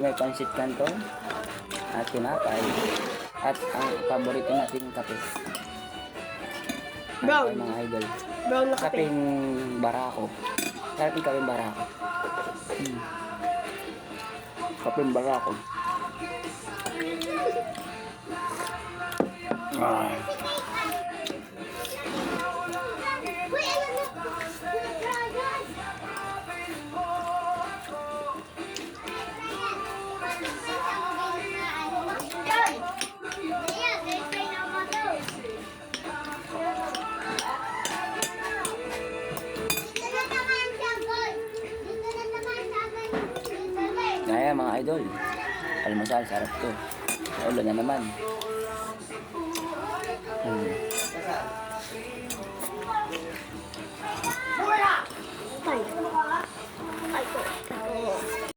may pansit canton at tinapay at ang paborito nating kape. Brown. Ang mga idol. Brown na kape. Kapeng barako. Sarap yung kapeng barako. Kapeng barako. Ah. Kaya mga idol, almusal, sarap to. Ulan na naman.